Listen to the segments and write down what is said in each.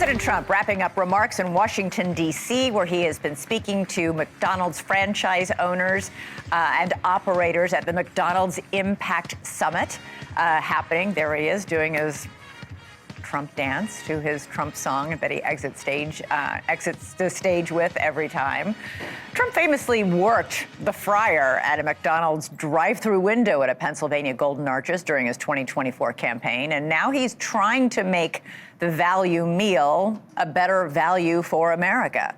President Trump wrapping up remarks in Washington, D.C., where he has been speaking to McDonald's franchise owners and operators at the McDonald's Impact Summit happening. There he is doing his Trump dance to his Trump song that he exits the stage with every time. Trump famously worked the fryer at a McDonald's drive-through window at a Pennsylvania Golden Arches during his 2024 campaign, and now he's trying to make the value meal a better value for America.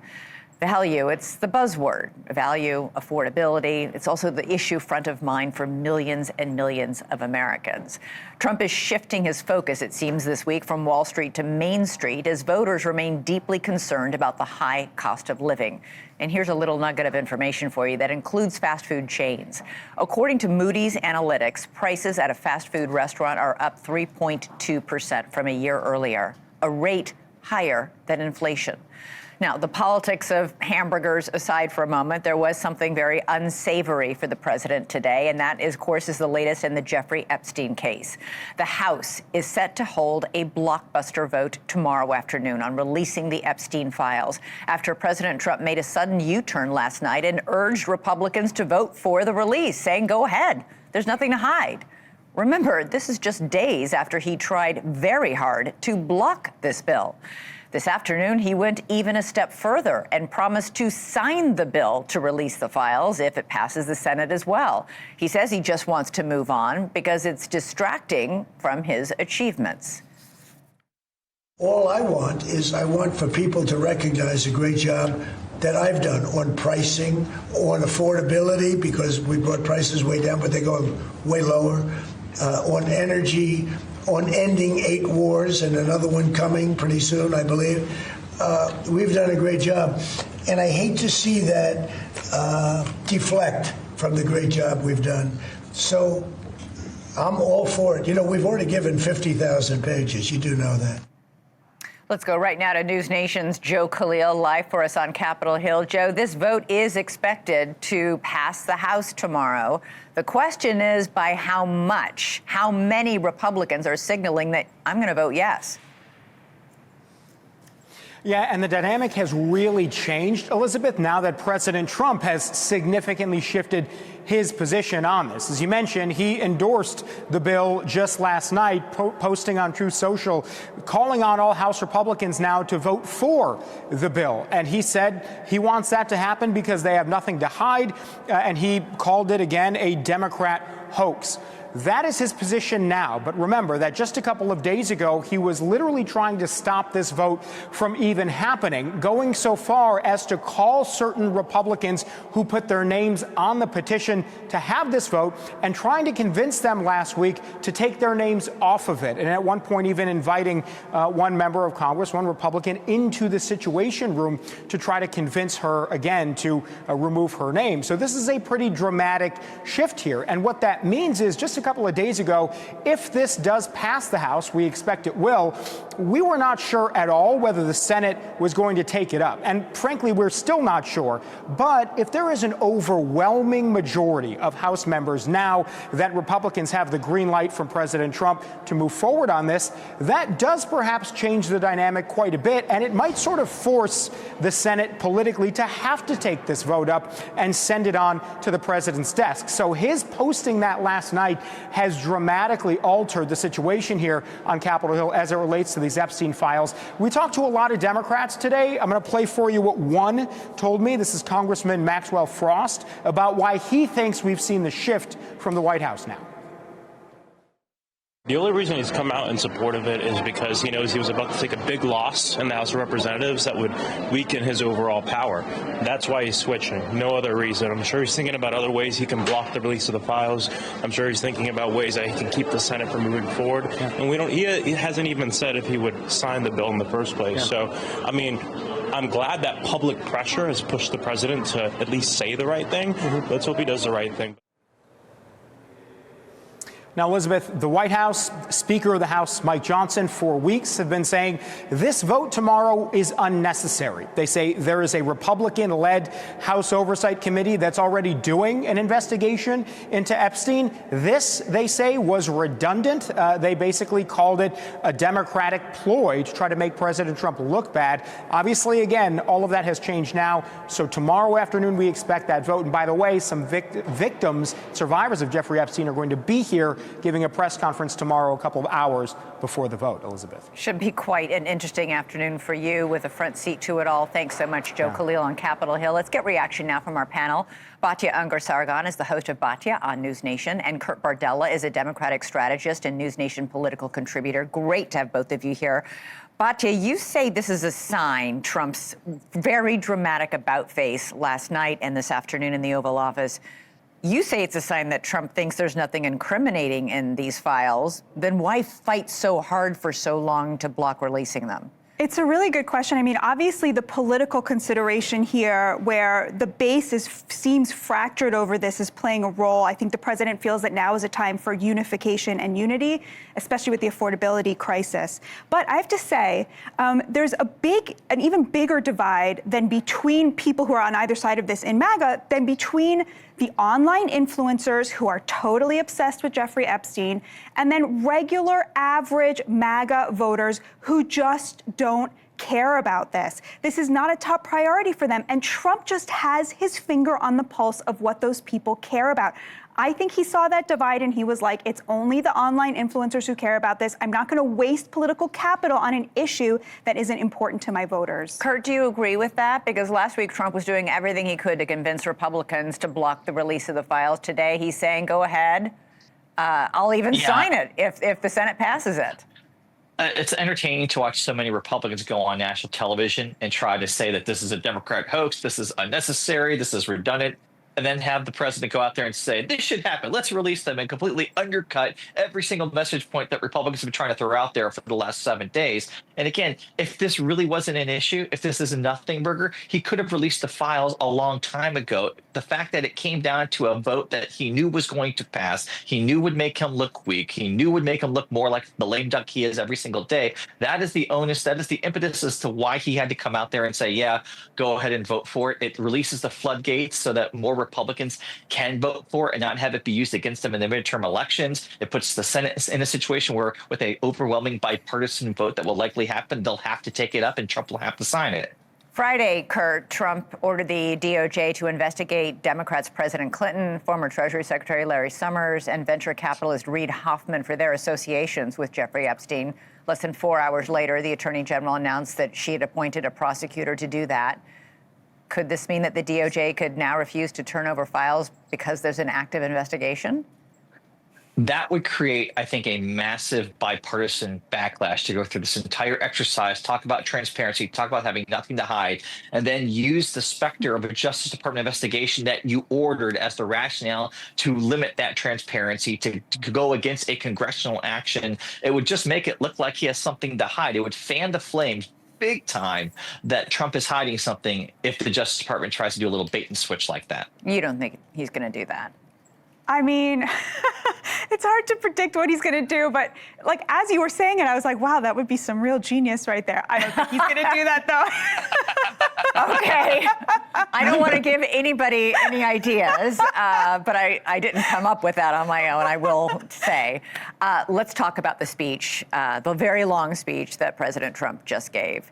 Value, it's the buzzword. Value, affordability. It's also the issue front of mind for millions and millions of Americans. Trump is shifting his focus, it seems, this week from Wall Street to Main Street as voters remain deeply concerned about the high cost of living. And here's a little nugget of information for you that includes fast food chains. According to Moody's Analytics, prices at a fast food restaurant are up 3.2% from a year earlier, a rate higher than inflation. Now, the politics of hamburgers aside for a moment, there was something very unsavory for the president today, and that, of course, is the latest in the Jeffrey Epstein case. The House is set to hold a blockbuster vote tomorrow afternoon on releasing the Epstein files after President Trump made a sudden U-turn last night and urged Republicans to vote for the release, saying, go ahead, there's nothing to hide. Remember, this is just days after he tried very hard to block this bill. This afternoon, he went even a step further and promised to sign the bill to release the files if it passes the Senate as well. He says he just wants to move on because it's distracting from his achievements. All I want for people to recognize a great job that I've done on pricing, on affordability, because we brought prices way down, but they're going way lower, on energy, on ending 8 wars and another one coming pretty soon, I believe. We've done a great job. And I hate to see that deflect from the great job we've done. So I'm all for it. You know, we've already given 50,000 pages. You do know that. Let's go right now to NewsNation's Joe Khalil live for us on Capitol Hill. Joe, this vote is expected to pass the House tomorrow. The question is by how much? How many Republicans are signaling that I'm going to vote yes? Yeah, and the dynamic has really changed, Elizabeth, now that President Trump has significantly shifted his position on this. As you mentioned, he endorsed the bill just last night, posting on Truth Social, calling on all House Republicans now to vote for the bill. And he said he wants that to happen because they have nothing to hide, and he called it, again, a Democrat hoax. That is his position now. But remember that just a couple of days ago, he was literally trying to stop this vote from even happening, going so far as to call certain Republicans who put their names on the petition to have this vote and trying to convince them last week to take their names off of it. And at one point, even inviting one member of Congress, one Republican, into the Situation Room to try to convince her again to remove her name. So this is a pretty dramatic shift here. And what that means is just a couple of days ago, if this does pass the House, we expect it will, we were not sure at all whether the Senate was going to take it up. And frankly, we're still not sure. But if there is an overwhelming majority of House members now that Republicans have the green light from President Trump to move forward on this, that does perhaps change the dynamic quite a bit. And it might sort of force the Senate politically to have to take this vote up and send it on to the president's desk. So his posting that last night has dramatically altered the situation here on Capitol Hill as it relates to these Epstein files. We talked to a lot of Democrats today. I'm going to play for you what one told me. This is Congressman Maxwell Frost about why he thinks we've seen the shift from the White House now. The only reason he's come out in support of it is because he knows he was about to take a big loss in the House of Representatives that would weaken his overall power. That's why he's switching. No other reason. I'm sure he's thinking about other ways he can block the release of the files. I'm sure he's thinking about ways that he can keep the Senate from moving forward. Yeah. And he hasn't even said if he would sign the bill in the first place. Yeah. So, I mean, I'm glad that public pressure has pushed the president to at least say the right thing. Mm-hmm. Let's hope he does the right thing. Now, Elizabeth, the White House, Speaker of the House Mike Johnson, for weeks have been saying this vote tomorrow is unnecessary. They say there is a Republican-led House Oversight Committee that's already doing an investigation into Epstein. This, they say, was redundant. They basically called it a Democratic ploy to try to make President Trump look bad. Obviously, again, all of that has changed now. So tomorrow afternoon, we expect that vote. And by the way, some victims, survivors of Jeffrey Epstein, are going to be here giving a press conference tomorrow, a couple of hours before the vote. Elizabeth. Should be quite an interesting afternoon for you with a front seat to it all. Thanks so much, Joe Khalil on Capitol Hill. Let's get reaction now from our panel. Batya Ungar-Sargon is the host of Batya on NewsNation, and Kurt Bardella is a Democratic strategist and NewsNation political contributor. Great to have both of you here. Batya, you say this is a sign, Trump's very dramatic about-face last night and this afternoon in the Oval Office. You say it's a sign that Trump thinks there's nothing incriminating in these files. Then why fight so hard for so long to block releasing them? It's a really good question. I mean, obviously, the political consideration here, where the base seems fractured over this, is playing a role. I think the president feels that now is a time for unification and unity, especially with the affordability crisis. But I have to say, there's an even bigger divide than between people who are on either side of this in MAGA than between the online influencers who are totally obsessed with Jeffrey Epstein, and then regular, average MAGA voters who just don't care about this. This is not a top priority for them, and Trump just has his finger on the pulse of what those people care about. I think he saw that divide and he was like, it's only the online influencers who care about this. I'm not going to waste political capital on an issue that isn't important to my voters. Kurt, do you agree with that? Because last week Trump was doing everything he could to convince Republicans to block the release of the files. Today he's saying, go ahead. I'll even sign it if the Senate passes it. It's entertaining to watch so many Republicans go on national television and try to say that this is a Democrat hoax, this is unnecessary, this is redundant, and then have the president go out there and say, this should happen, let's release them, and completely undercut every single message point that Republicans have been trying to throw out there for the last 7 days. And again, if this really wasn't an issue, if this is a nothing burger, he could have released the files a long time ago. The fact that it came down to a vote that he knew was going to pass, he knew would make him look weak, he knew would make him look more like the lame duck he is every single day, that is the onus, that is the impetus as to why he had to come out there and say, yeah, go ahead and vote for it. It releases the floodgates so that more Republicans can vote for it and not have it be used against them in the midterm elections. It puts the Senate in a situation where, with an overwhelming bipartisan vote that will likely happen, they'll have to take it up and Trump will have to sign it. Friday, Kurt, Trump ordered the DOJ to investigate Democrats President Clinton, former Treasury Secretary Larry Summers, and venture capitalist Reid Hoffman for their associations with Jeffrey Epstein. Less than 4 hours later, the Attorney General announced that she had appointed a prosecutor to do that. Could this mean that the DOJ could now refuse to turn over files because there's an active investigation? That would create, I think, a massive bipartisan backlash to go through this entire exercise, talk about transparency, talk about having nothing to hide, and then use the specter of a Justice Department investigation that you ordered as the rationale to limit that transparency, to go against a congressional action. It would just make it look like he has something to hide. It would fan the flames big time that Trump is hiding something if the Justice Department tries to do a little bait and switch like that. You don't think he's going to do that? I mean, it's hard to predict what he's going to do, but like as you were saying it, I was like, wow, that would be some real genius right there. I don't think he's going to do that, though. Okay. I don't want to give anybody any ideas, but I didn't come up with that on my own, I will say. Let's talk about the speech, the very long speech that President Trump just gave.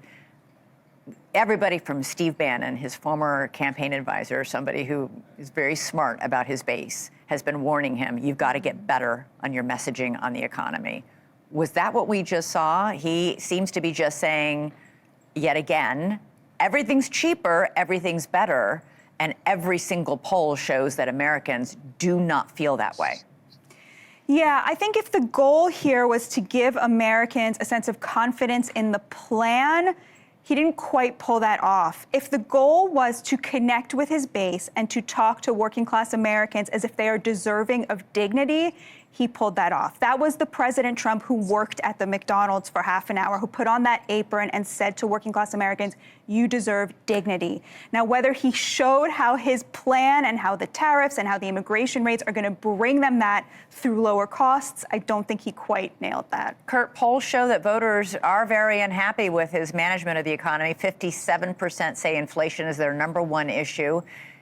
Everybody from Steve Bannon, his former campaign advisor, somebody who is very smart about his base, has been warning him, you've got to get better on your messaging on the economy. Was that what we just saw? He seems to be just saying, yet again, everything's cheaper, everything's better, and every single poll shows that Americans do not feel that way. Yeah, I think if the goal here was to give Americans a sense of confidence in the plan, he didn't quite pull that off. If the goal was to connect with his base and to talk to working class Americans as if they are deserving of dignity, he pulled that off. That was the President Trump who worked at the McDonald's for half an hour, who put on that apron and said to working class Americans, you deserve dignity. Now, whether he showed how his plan and how the tariffs and how the immigration rates are going to bring them that through lower costs, I don't think he quite nailed that. Kurt, polls show that voters are very unhappy with his management of the economy. 57% say inflation is their number one issue.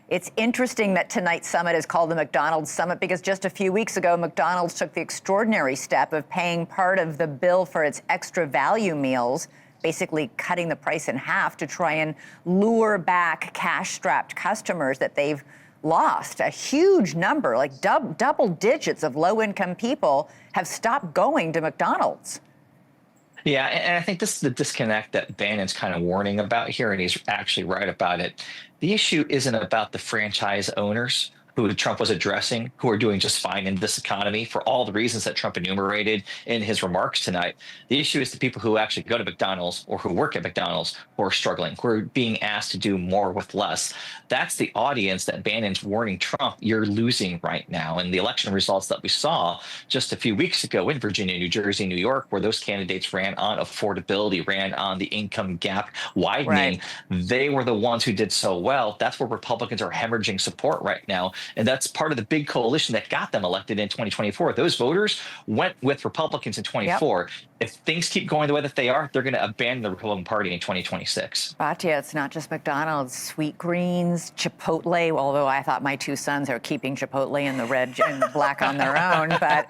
It's interesting that tonight's summit is called the McDonald's Summit because just a few weeks ago, McDonald's took the extraordinary step of paying part of the bill for its extra value meals, basically cutting the price in half to try and lure back cash-strapped customers that they've lost. A huge number, like double digits of low-income people have stopped going to McDonald's. Yeah, and I think this is the disconnect that Bannon's kind of warning about here, and he's actually right about it. The issue isn't about the franchise owners who Trump was addressing, who are doing just fine in this economy for all the reasons that Trump enumerated in his remarks tonight. The issue is the people who actually go to McDonald's or who work at McDonald's who are struggling, who are being asked to do more with less. That's the audience that Bannon's warning Trump, you're losing right now. And the election results that we saw just a few weeks ago in Virginia, New Jersey, New York, where those candidates ran on affordability, ran on the income gap widening, they were the ones who did so well. That's where Republicans are hemorrhaging support right now. And that's part of the big coalition that got them elected in 2024. Those voters went with Republicans in 24. Yep. If things keep going the way that they are, they're going to abandon the Republican Party in 2026. Batya, it's not just McDonald's, Sweet Greens, Chipotle, although I thought my two sons are keeping Chipotle in the red and the black on their own. But,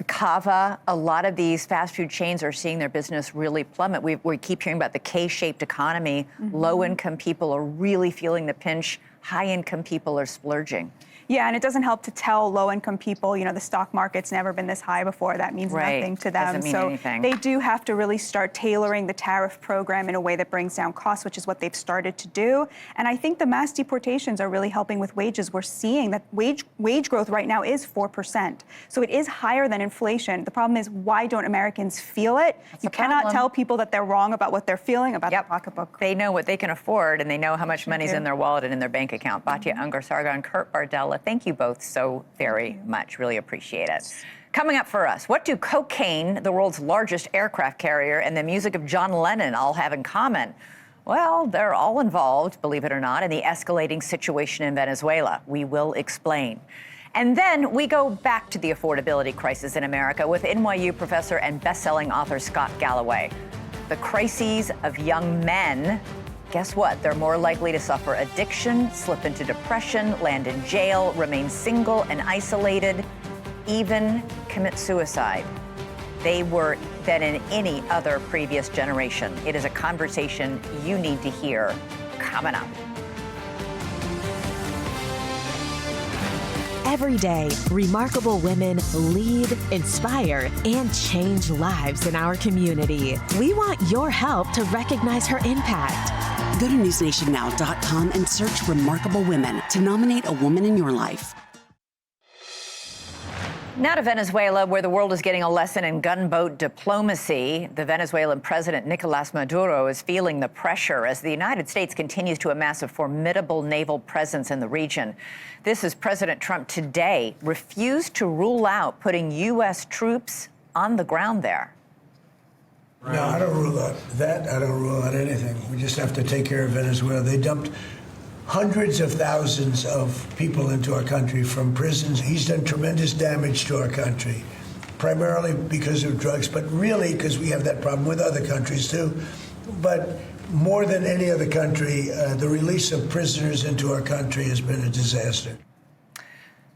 Cava, a lot of these fast food chains are seeing their business really plummet. We keep hearing about the K-shaped economy. Mm-hmm. Low-income people are really feeling the pinch. High-income people are splurging. Yeah, and it doesn't help to tell low-income people, the stock market's never been this high before. That means nothing to them. Doesn't mean anything. They do have to really start tailoring the tariff program in a way that brings down costs, which is what they've started to do. And I think the mass deportations are really helping with wages. We're seeing that wage growth right now is 4%. So it is higher than inflation. The problem is, why don't Americans feel it? You cannot tell people that they're wrong about what they're feeling about the pocketbook. They know what they can afford, and they know how much money's in their wallet and in their bank account. Batya Ungar-Sargon, Kurt Bardella, thank you both so very much. Really appreciate it. Coming up for us, what do cocaine, the world's largest aircraft carrier, and the music of John Lennon all have in common? Well, they're all involved, believe it or not, in the escalating situation in Venezuela. We will explain. And then we go back to the affordability crisis in America with NYU professor and best-selling author Scott Galloway. The crises of young men. Guess what? They're more likely to suffer addiction, slip into depression, land in jail, remain single and isolated, even commit suicide. They were than in any other previous generation. It is a conversation you need to hear coming up. Every day, remarkable women lead, inspire, and change lives in our community. We want your help to recognize her impact. Go to newsnationnow.com and search Remarkable Women to nominate a woman in your life. Now to Venezuela, where the world is getting a lesson in gunboat diplomacy. The Venezuelan president, Nicolas Maduro, is feeling the pressure as the United States continues to amass a formidable naval presence in the region. This is President Trump today refused to rule out putting U.S. troops on the ground there. No, I don't rule out that. I don't rule out anything. We just have to take care of Venezuela. They dumped hundreds of thousands of people into our country from prisons. He's done tremendous damage to our country, primarily because of drugs, but really because we have that problem with other countries too. But more than any other country, the release of prisoners into our country has been a disaster.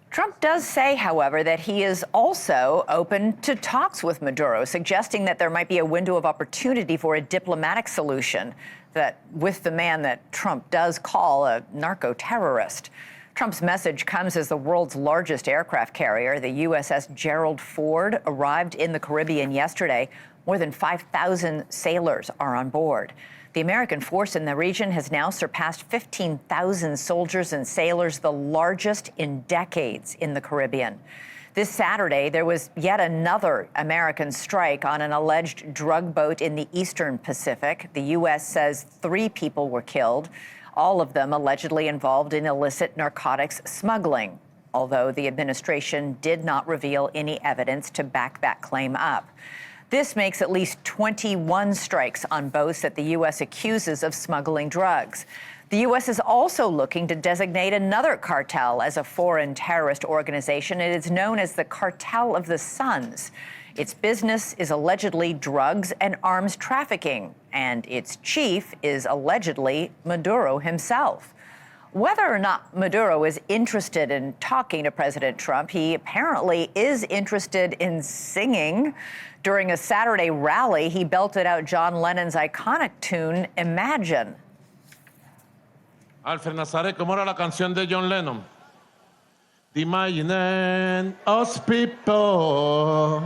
Trump does say, however, that he is also open to talks with Maduro, suggesting that there might be a window of opportunity for a diplomatic solution that with the man that Trump does call a narco-terrorist. Trump's message comes as the world's largest aircraft carrier, the USS Gerald Ford, arrived in the Caribbean yesterday. More than 5,000 sailors are on board. The American force in the region has now surpassed 15,000 soldiers and sailors, the largest in decades in the Caribbean. This Saturday, there was yet another American strike on an alleged drug boat in the Eastern Pacific. The U.S. says 3 people were killed, all of them allegedly involved in illicit narcotics smuggling. although the administration did not reveal any evidence to back that claim up. This makes at least 21 strikes on boats that the U.S. accuses of smuggling drugs. The U.S. is also looking to designate another cartel as a foreign terrorist organization. It is known as the Cartel of the Suns. Its business is allegedly drugs and arms trafficking, and its chief is allegedly Maduro himself. Whether or not Maduro is interested in talking to President Trump, he apparently is interested in singing. During a Saturday rally, he belted out John Lennon's iconic tune, Imagine. Alfred Nazaret, ¿cómo era la canción de John Lennon? Imagine us people.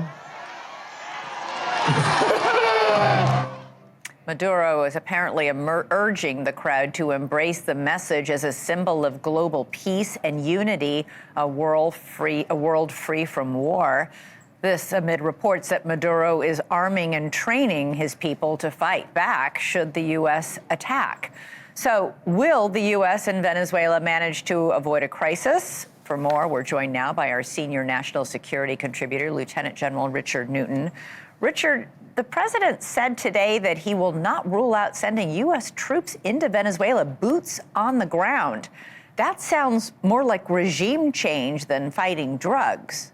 Maduro is apparently urging the crowd to embrace the message as a symbol of global peace and unity, a world free from war. This amid reports that Maduro is arming and training his people to fight back should the U.S. attack. So will the U.S. and Venezuela manage to avoid a crisis? For more, we're joined now by our senior national security contributor, Lieutenant General Richard Newton. Richard, the president said today that he will not rule out sending U.S. troops into Venezuela, boots on the ground. That sounds more like regime change than fighting drugs.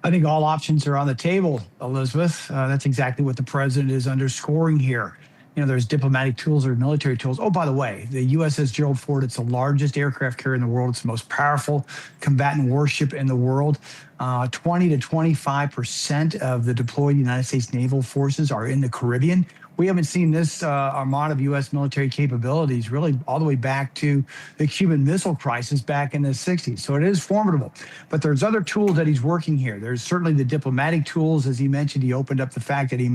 I think all options are on the table, Elizabeth. That's exactly what the president is underscoring here. You know, there's diplomatic tools or military tools. Oh, by the way, the USS Gerald Ford, it's the largest aircraft carrier in the world. It's the most powerful combatant warship in the world. 20 to 25% of the deployed United States naval forces are in the Caribbean. We haven't seen this armada of U.S. military capabilities really all the way back to the Cuban Missile Crisis back in the 60s. So it is formidable. But there's other tools that he's working here. There's certainly the diplomatic tools. As he mentioned, he opened up the fact that he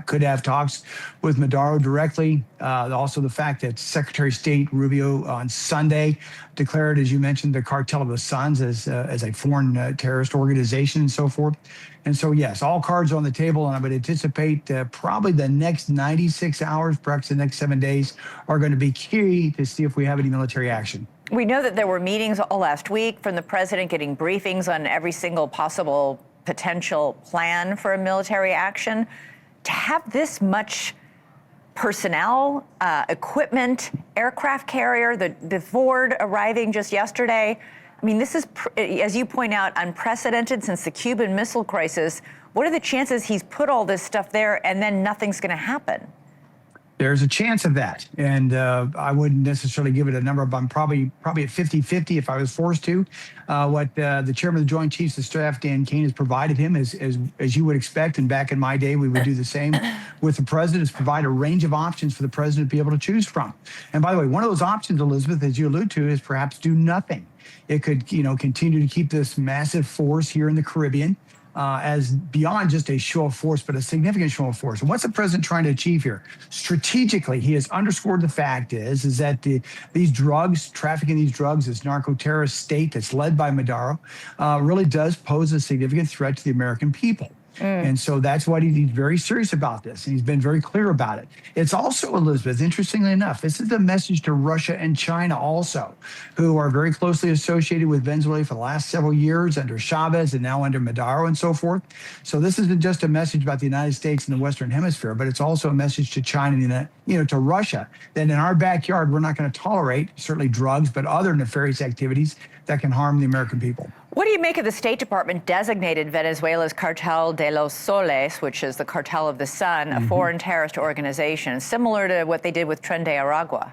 could have talks with Maduro directly. Also the fact that Secretary of State Rubio on Sunday declared, as you mentioned, the Cartel of the Suns as a foreign terrorist organization and so forth. And so, yes, all cards are on the table, and I would anticipate probably the next 96 hours, perhaps the next 7 days, are going to be key to see if we have any military action. We know that there were meetings all last week from the president getting briefings on every single possible potential plan for a military action. To have this much personnel, equipment, aircraft carrier, the Ford arriving just yesterday, I mean, this is, as you point out, unprecedented since the Cuban Missile Crisis. What are the chances he's put all this stuff there and then nothing's going to happen? There's a chance of that. And I wouldn't necessarily give it a number, but I'm probably at 50-50 if I was forced to. What the chairman of the Joint Chiefs of Staff, Dan Kane, has provided him is, as you would expect, and back in my day, we would do the same with the president, is provide a range of options for the president to be able to choose from. And by the way, one of those options, Elizabeth, as you allude to, is perhaps do nothing. It could, continue to keep this massive force here in the Caribbean as beyond just a show of force, but a significant show of force. And what's the president trying to achieve here? Strategically, he has underscored the fact is that these drugs, trafficking these drugs, this narco-terrorist state that's led by Maduro, really does pose a significant threat to the American people. And so that's why he's very serious about this. And he's been very clear about it. It's also, Elizabeth, interestingly enough, this is the message to Russia and China also, who are very closely associated with Venezuela for the last several years under Chavez and now under Maduro and so forth. So this isn't just a message about the United States and the Western Hemisphere, but it's also a message to China and to Russia that in our backyard, we're not going to tolerate certainly drugs, but other nefarious activities that can harm the American people. What do you make of the State Department designated Venezuela's Cartel de los Soles, which is the Cartel of the Sun, a foreign terrorist organization, similar to what they did with Tren de Aragua?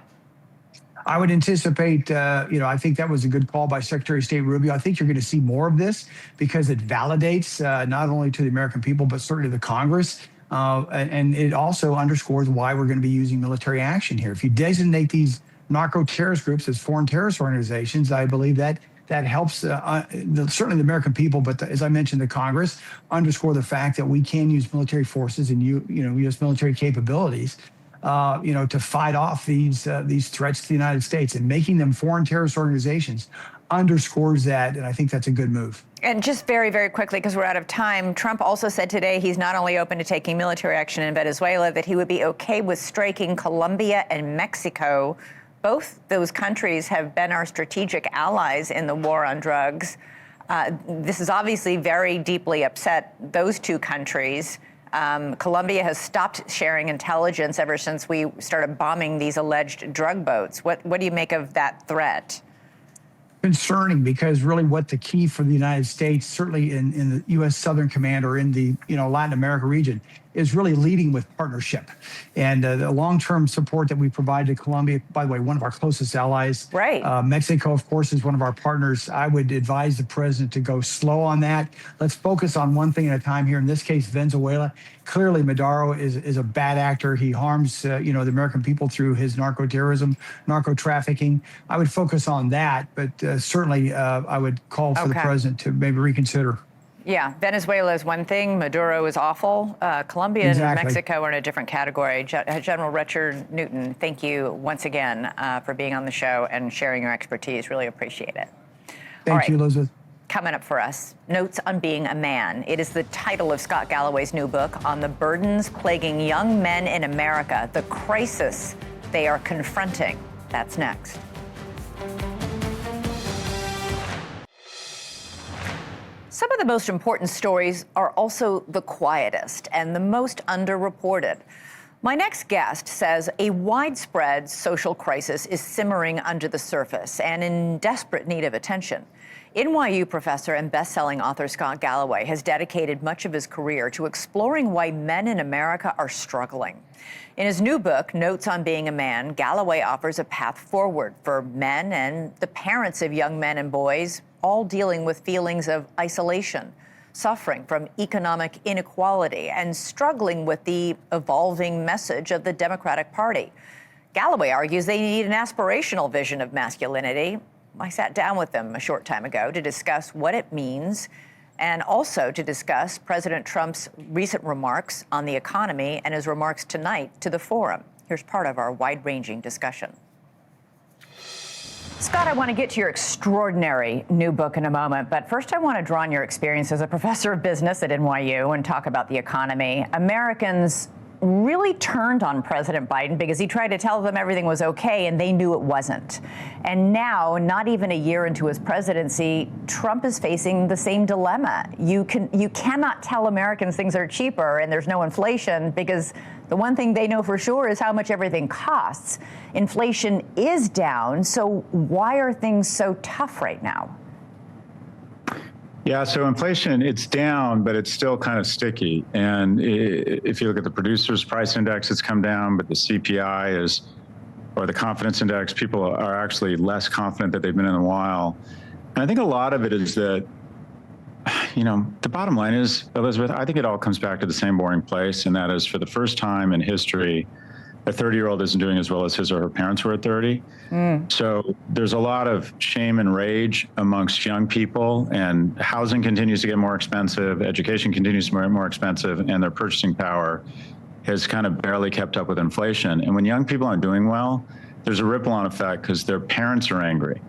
I would anticipate, I think that was a good call by Secretary of State Rubio. I think you're going to see more of this because it validates not only to the American people, but certainly the Congress. And it also underscores why we're going to be using military action here. If you designate these narco-terrorist groups as foreign terrorist organizations, I believe that helps certainly the American people, but as I mentioned, the Congress underscore the fact that we can use military forces and U.S. military capabilities, to fight off these threats to the United States, and making them foreign terrorist organizations underscores that, and I think that's a good move. And just very, very quickly, because we're out of time, Trump also said today he's not only open to taking military action in Venezuela, that he would be okay with striking Colombia and Mexico both those countries have been our strategic allies in the war on drugs. This has obviously very deeply upset those two countries. Colombia has stopped sharing intelligence ever since we started bombing these alleged drug boats. What do you make of that threat? Concerning, because really what the key for the United States, certainly in the U.S. Southern Command or in the Latin America region, is really leading with partnership. And the long-term support that we provide to Colombia, by the way, one of our closest allies. Right. Mexico, of course, is one of our partners. I would advise the president to go slow on that. Let's focus on one thing at a time here. In this case, Venezuela. Clearly, Maduro is a bad actor. He harms, the American people through his narco-terrorism, narco-trafficking. I would focus on that, but certainly I would call for the president to maybe reconsider. Yeah, Venezuela is one thing. Maduro is awful. Colombia and Mexico are in a different category. General Richard Newton, thank you once again for being on the show and sharing your expertise. Really appreciate it. Thank you, Elizabeth. Coming up for us, Notes on Being a Man. It is the title of Scott Galloway's new book on the burdens plaguing young men in America, the crisis they are confronting. That's next. Some of the most important stories are also the quietest and the most underreported. My next guest says a widespread social crisis is simmering under the surface and in desperate need of attention. NYU professor and best-selling author Scott Galloway has dedicated much of his career to exploring why men in America are struggling. In his new book, Notes on Being a Man, Galloway offers a path forward for men and the parents of young men and boys, all dealing with feelings of isolation, suffering from economic inequality, and struggling with the evolving message of the Democratic Party. Galloway argues they need an aspirational vision of masculinity. I sat down with them a short time ago to discuss what it means and also to discuss President Trump's recent remarks on the economy and his remarks tonight to the forum. Here's part of our wide-ranging discussion. Scott, I want to get to your extraordinary new book in a moment, but first I want to draw on your experience as a professor of business at NYU and talk about the economy. Americans really turned on President Biden because he tried to tell them everything was okay and they knew it wasn't. And now, not even a year into his presidency, Trump is facing the same dilemma. You cannot tell Americans things are cheaper and there's no inflation because the one thing they know for sure is how much everything costs. Inflation is down, so why are things so tough right now? Yeah, so inflation, it's down, but it's still kind of sticky. And if you look at the producer's price index, it's come down, but the CPI or the confidence index, people are actually less confident that they've been in a while. And I think a lot of it is that, the bottom line is, Elizabeth, I think it all comes back to the same boring place. And that is, for the first time in history, a 30-year-old isn't doing as well as his or her parents were at 30. So there's a lot of shame and rage amongst young people, and housing continues to get more expensive, education continues to get more expensive, and their purchasing power has kind of barely kept up with inflation. And when young people aren't doing well, there's a ripple-on effect because their parents are angry.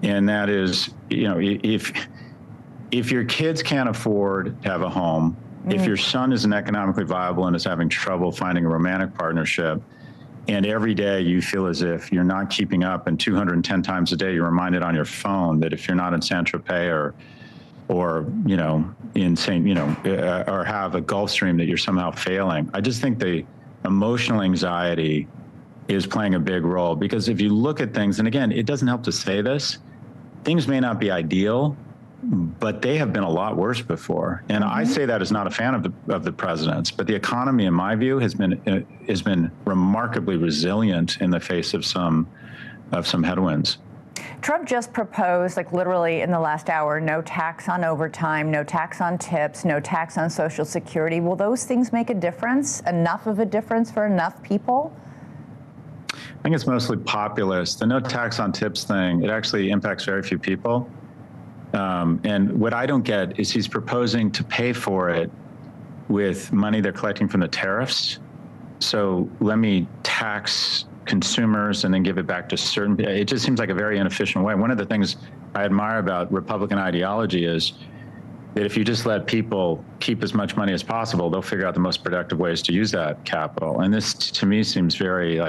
And that is, if your kids can't afford to have a home, if your son isn't economically viable and is having trouble finding a romantic partnership, and every day you feel as if you're not keeping up, and 210 times a day you're reminded on your phone that if you're not in Saint-Tropez or in St. or have a Gulf Stream that you're somehow failing. I just think the emotional anxiety is playing a big role, because if you look at things, and again, it doesn't help to say this, things may not be ideal, but they have been a lot worse before. And I say that as not a fan of the president's, but the economy, in my view, has been remarkably resilient in the face of some headwinds. Trump just proposed, literally in the last hour, no tax on overtime, no tax on tips, no tax on Social Security. Will those things make a difference, enough of a difference for enough people? I think it's mostly populist. The no tax on tips thing, it actually impacts very few people. And what I don't get is he's proposing to pay for it with money they're collecting from the tariffs. So let me tax consumers and then give it back to certain. It just seems like a very inefficient way. One of the things I admire about Republican ideology is that if you just let people keep as much money as possible, they'll figure out the most productive ways to use that capital. And this, to me, seems very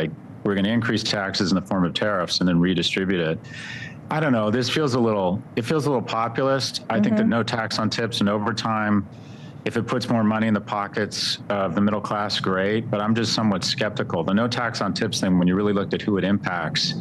we're going to increase taxes in the form of tariffs and then redistribute it. I don't know. This feels it feels a little populist. I think that no tax on tips and overtime, if it puts more money in the pockets of the middle class, great. But I'm just somewhat skeptical. The no tax on tips thing, when you really looked at who it impacts,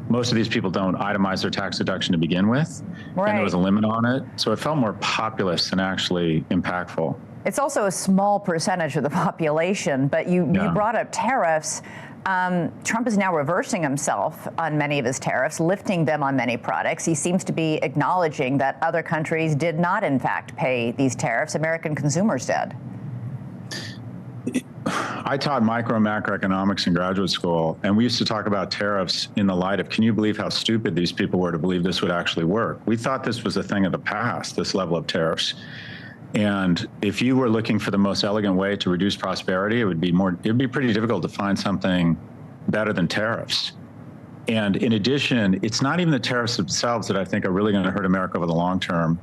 most of these people don't itemize their tax deduction to begin with. Right. And there was a limit on it. So it felt more populist than actually impactful. It's also a small percentage of the population, but you brought up tariffs. Trump is now reversing himself on many of his tariffs, lifting them on many products. He seems to be acknowledging that other countries did not, in fact, pay these tariffs. American consumers did. I taught micro and macroeconomics in graduate school, and we used to talk about tariffs in the light of, can you believe how stupid these people were to believe this would actually work? We thought this was a thing of the past, this level of tariffs. And if you were looking for the most elegant way to reduce prosperity, it'd be pretty difficult to find something better than tariffs. And in addition, it's not even the tariffs themselves that I think are really going to hurt America over the long term.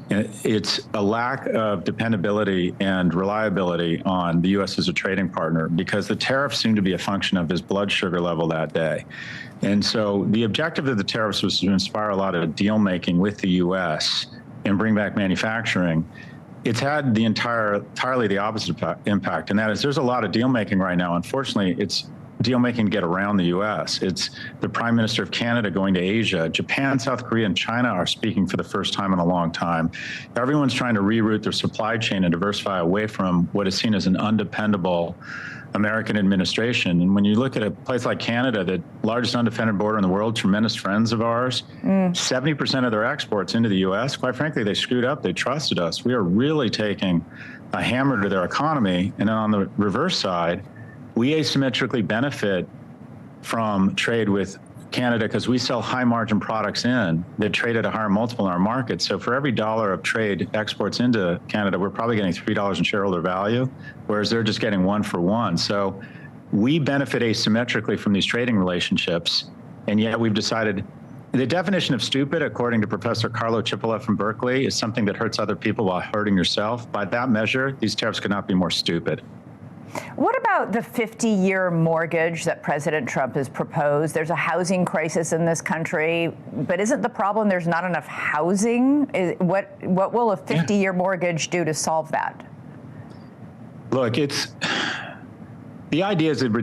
It's a lack of dependability and reliability on the U.S. as a trading partner, because the tariffs seem to be a function of his blood sugar level that day. And so the objective of the tariffs was to inspire a lot of deal making with the U.S. and bring back manufacturing. It's had the entirely the opposite impact, and that is there's a lot of deal making right now. Unfortunately, it's deal making to get around the U.S. It's the Prime Minister of Canada going to Asia. Japan, South Korea, and China are speaking for the first time in a long time. Everyone's trying to reroute their supply chain and diversify away from what is seen as an undependable American administration. And when you look at a place like Canada, the largest undefended border in the world, tremendous friends of ours, 70% of their exports into the U.S., quite frankly, they screwed up. They trusted us. We are really taking a hammer to their economy. And then on the reverse side, we asymmetrically benefit from trade with Canada because we sell high margin products in that trade at a higher multiple in our market. So for every dollar of trade exports into Canada, we're probably getting $3 in shareholder value, whereas they're just getting 1 for 1. So we benefit asymmetrically from these trading relationships. And yet we've decided the definition of stupid, according to Professor Carlo Cipolla from Berkeley, is something that hurts other people while hurting yourself. By that measure, these tariffs could not be more stupid. What about the 50-year mortgage that President Trump has proposed? There's a housing crisis in this country, but isn't the problem there's not enough housing? What will a 50-year mortgage do to solve that? Look, the idea is it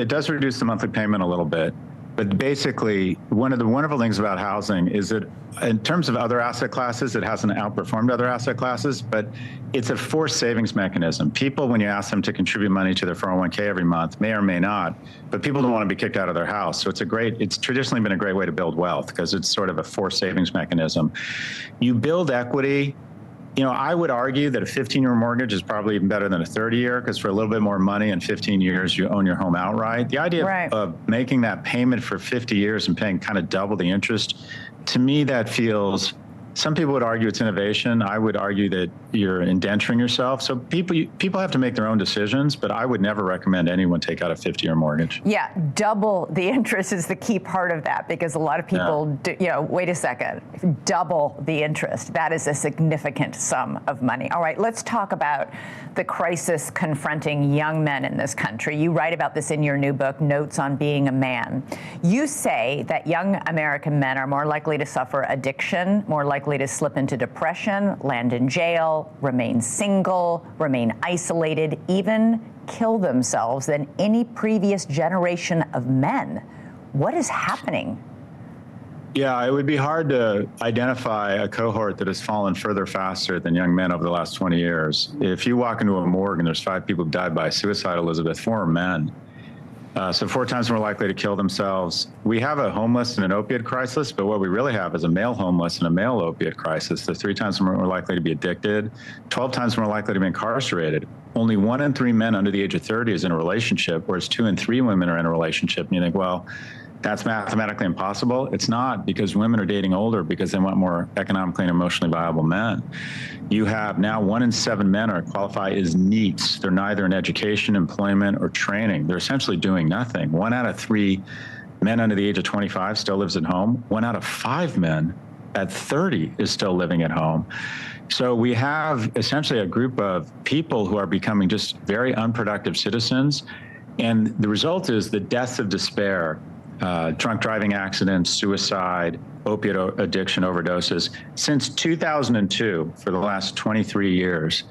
does reduce the monthly payment a little bit. But basically, one of the wonderful things about housing is that in terms of other asset classes, it hasn't outperformed other asset classes, but it's a forced savings mechanism. People, when you ask them to contribute money to their 401k every month, may or may not, but people don't want to be kicked out of their house. So it's traditionally been a great way to build wealth because it's sort of a forced savings mechanism. You build equity. You know, I would argue that a 15-year mortgage is probably even better than a 30-year because for a little bit more money in 15 years, you own your home outright. The idea of making that payment for 50 years and paying kind of double the interest, to me, that feels, some people would argue it's innovation. I would argue that you're indenturing yourself. So people have to make their own decisions, but I would never recommend anyone take out a 50-year mortgage. Yeah, double the interest is the key part of that because a lot of people, wait a second, double the interest. That is a significant sum of money. All right, let's talk about the crisis confronting young men in this country. You write about this in your new book, Notes on Being a Man. You say that young American men are more likely to suffer addiction, more likely to slip into depression, land in jail, remain single, remain isolated, even kill themselves than any previous generation of men. What is happening? Yeah, it would be hard to identify a cohort that has fallen further faster than young men over the last 20 years. If you walk into a morgue and there's 5 people who died by suicide, Elizabeth, 4 are men. So 4 times more likely to kill themselves. We have a homeless and an opiate crisis, but what we really have is a male homeless and a male opiate crisis. They're 3 times more likely to be addicted, 12 times more likely to be incarcerated. Only 1 in 3 men under the age of 30 is in a relationship, whereas 2 in 3 women are in a relationship. And you think, well, that's mathematically impossible. It's not, because women are dating older because they want more economically and emotionally viable men. You have now 1 in 7 men are qualified as NEETs. They're neither in education, employment, or training. They're essentially doing nothing. 1 out of 3 men under the age of 25 still lives at home. 1 out of 5 men at 30 is still living at home. So we have essentially a group of people who are becoming just very unproductive citizens. And the result is the deaths of despair, drunk driving accidents, suicide, opiate addiction, overdoses. Since 2002, for the last 23 years,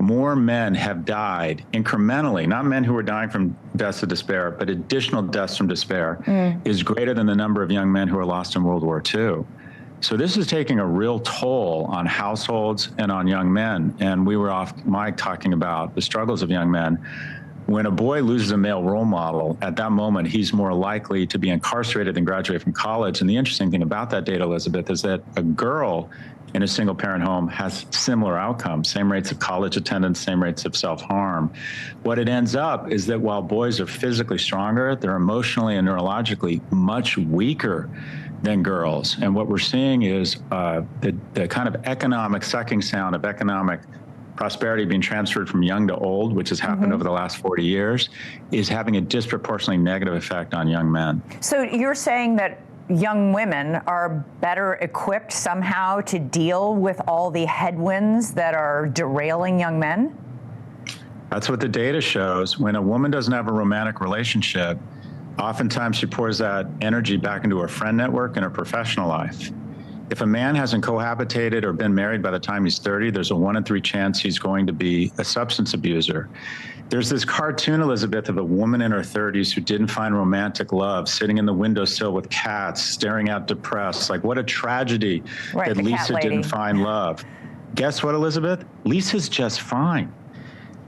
more men have died incrementally, not men who are dying from deaths of despair, but additional deaths from despair is greater than the number of young men who were lost in World War II. So this is taking a real toll on households and on young men. And we were off mic talking about the struggles of young men. When a boy loses a male role model, at that moment, he's more likely to be incarcerated than graduate from college. And the interesting thing about that data, Elizabeth, is that a girl in a single parent home has similar outcomes, same rates of college attendance, same rates of self-harm. What it ends up is that while boys are physically stronger, they're emotionally and neurologically much weaker than girls. And what we're seeing is the kind of economic sucking sound of economic prosperity being transferred from young to old, which has happened over the last 40 years, is having a disproportionately negative effect on young men. So you're saying that young women are better equipped somehow to deal with all the headwinds that are derailing young men? That's what the data shows. When a woman doesn't have a romantic relationship, oftentimes she pours that energy back into her friend network and her professional life. If a man hasn't cohabitated or been married by the time he's 30, there's a 1 in 3 chance he's going to be a substance abuser. There's this cartoon, Elizabeth, of a woman in her 30s who didn't find romantic love, sitting in the windowsill with cats, staring out depressed. Like, what a tragedy that Lisa didn't find love. Guess what, Elizabeth? Lisa's just fine.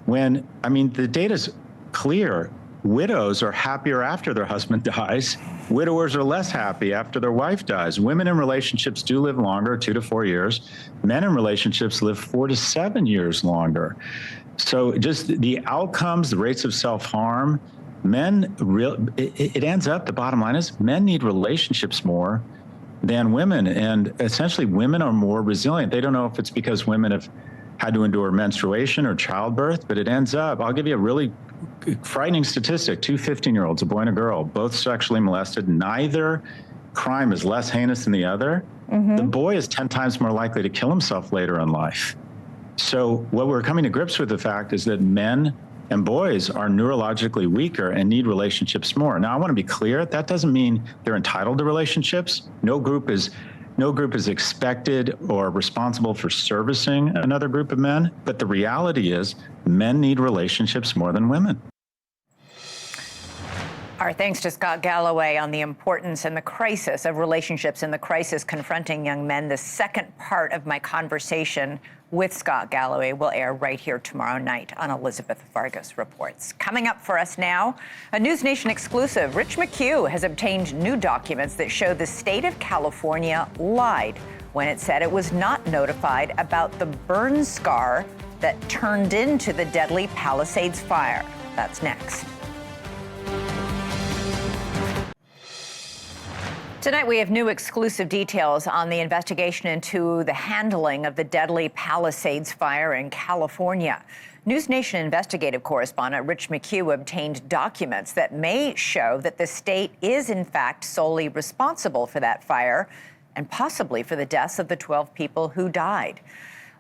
The data's clear. Widows are happier after their husband dies. Widowers are less happy after their wife dies. Women in relationships do live longer, 2 to 4 years. Men in relationships live 4 to 7 years longer. So just the outcomes, the rates of self-harm, it ends up, the bottom line is men need relationships more than women. And essentially women are more resilient. They don't know if it's because women have had to endure menstruation or childbirth, but it ends up, I'll give you a really frightening statistic, 2 15-year-olds, a boy and a girl, both sexually molested. Neither crime is less heinous than the other. The boy is 10 times more likely to kill himself later in life. So what we're coming to grips with the fact is that men and boys are neurologically weaker and need relationships more. Now, I want to be clear, that doesn't mean they're entitled to relationships. No group is expected or responsible for servicing another group of men. But the reality is men need relationships more than women. Our thanks to Scott Galloway on the importance and the crisis of relationships and the crisis confronting young men. The second part of my conversation with Scott Galloway will air right here tomorrow night on Elizabeth Vargas Reports. Coming up for us now, a NewsNation exclusive. Rich McHugh has obtained new documents that show the state of California lied when it said it was not notified about the burn scar that turned into the deadly Palisades fire. That's next. Tonight, we have new exclusive details on the investigation into the handling of the deadly Palisades fire in California. NewsNation investigative correspondent Rich McHugh obtained documents that may show that the state is, in fact, solely responsible for that fire and possibly for the deaths of the 12 people who died.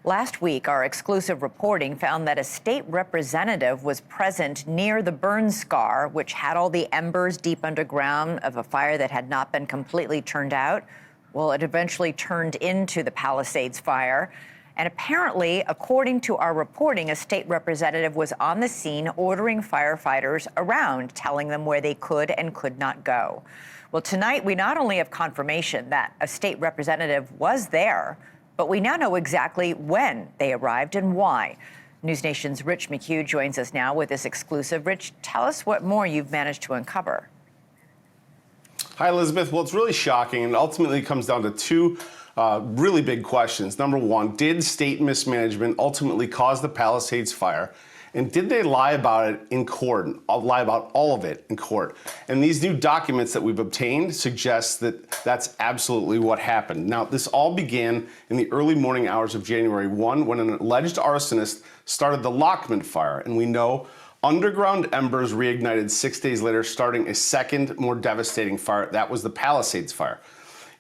Last week, our exclusive reporting found that a state representative was present near the burn scar, which had all the embers deep underground of a fire that had not been completely turned out. Well, it eventually turned into the Palisades fire. And apparently, according to our reporting, a state representative was on the scene ordering firefighters around, telling them where they could and could not go. Well, tonight, we not only have confirmation that a state representative was there, but we now know exactly when they arrived and why. NewsNation's Rich McHugh joins us now with this exclusive. Rich, tell us what more you've managed to uncover. Hi, Elizabeth. Well, it's really shocking, and ultimately it comes down to two really big questions. Number one, did state mismanagement ultimately cause the Palisades fire? And did they lie about it in court, lie about all of it in court? And these new documents that we've obtained suggest that that's absolutely what happened. Now, this all began in the early morning hours of January 1 when an alleged arsonist started the Lockman fire. And we know underground embers reignited 6 days later, starting a second, more devastating fire. That was the Palisades fire.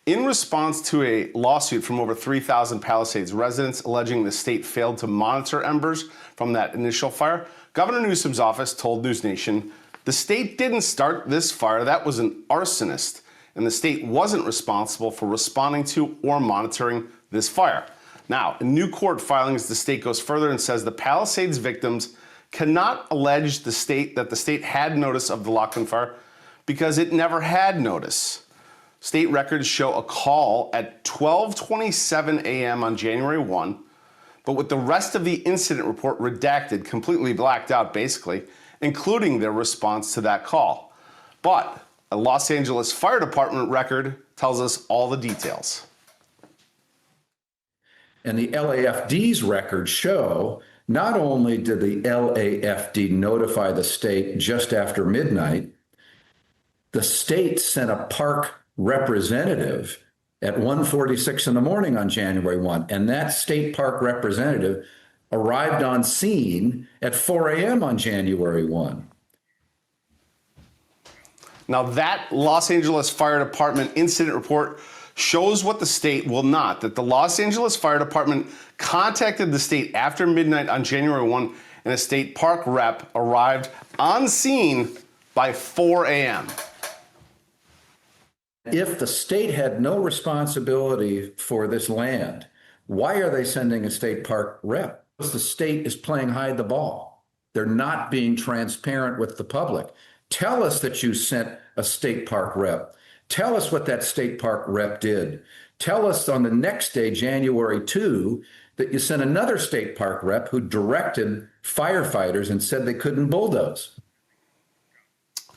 In response to a lawsuit from over 3,000 Palisades residents alleging the state failed to monitor embers from that initial fire, Governor Newsom's office told NewsNation The state didn't start this fire. That was an arsonist, and the state wasn't responsible for responding to or monitoring this fire. Now, in new court filings, the state goes further and says the Palisades victims cannot allege the state had notice of the Laughlin fire because it never had notice. State records show a call at 12:27 a.m. on January 1, but with the rest of the incident report redacted, completely blacked out basically, including their response to that call. But a Los Angeles Fire Department record tells us all the details. And the LAFD's records show not only did the LAFD notify the state just after midnight, the state sent a park representative at 1:46 in the morning on January 1, and that state park representative arrived on scene at 4 a.m. on January 1. Now that Los Angeles Fire Department incident report shows what the state will not, that the Los Angeles Fire Department contacted the state after midnight on January 1, and a state park rep arrived on scene by 4 a.m. If the state had no responsibility for this land, why are they sending a state park rep? The state is playing hide the ball. They're not being transparent with the public. Tell us that you sent a state park rep. Tell us what that state park rep did. Tell us on the next day, January 2, that you sent another state park rep who directed firefighters and said they couldn't bulldoze.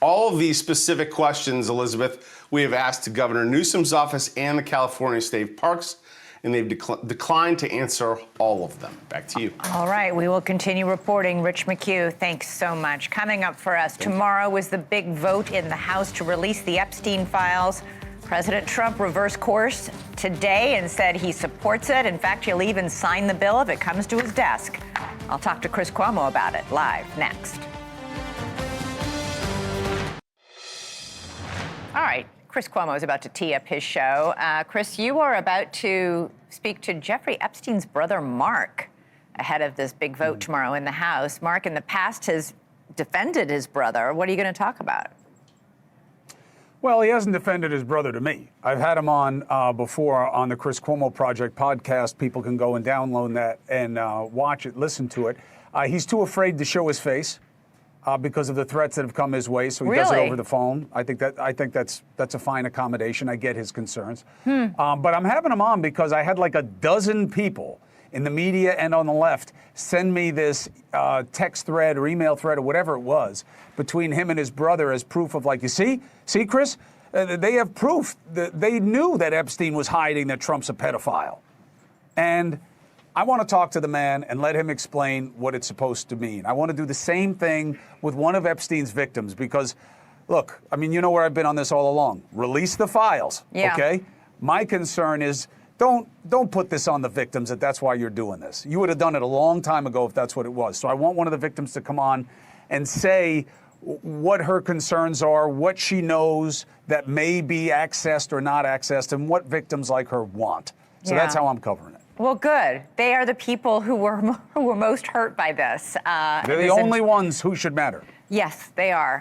All of these specific questions, Elizabeth, we have asked to Governor Newsom's office and the California State Parks, and they've declined to answer all of them. Back to you. All right, we will continue reporting. Rich McHugh, thanks so much. Coming up for us tomorrow is the big vote in the House to release the Epstein files. President Trump reversed course today and said he supports it. In fact, he'll even sign the bill if it comes to his desk. I'll talk to Chris Cuomo about it live next. All right, Chris Cuomo is about to tee up his show. Chris, you are about to speak to Jeffrey Epstein's brother, Mark, ahead of this big vote tomorrow in the House. Mark, in the past, has defended his brother. What are you going to talk about? Well, he hasn't defended his brother to me. I've had him on before on the Chris Cuomo Project podcast. People can go and download that and watch it, listen to it. He's too afraid to show his face. Because of the threats that have come his way, so he does it over the phone. I think that's a fine accommodation. I get his concerns, but I'm having him on because I had like a dozen people in the media and on the left send me this text thread or email thread or whatever it was between him and his brother as proof of, like, you see, Chris, they have proof that they knew that Epstein was hiding that Trump's a pedophile, and I want to talk to the man and let him explain what it's supposed to mean. I want to do the same thing with one of Epstein's victims because, look, I mean, you know where I've been on this all along. Release the files, okay? My concern is don't put this on the victims that's why you're doing this. You would have done it a long time ago if that's what it was. So I want one of the victims to come on and say what her concerns are, what she knows that may be accessed or not accessed, and what victims like her want. So that's how I'm covering it. Well, good. They are the people who were most hurt by this. They're the only ones who should matter. Yes, they are.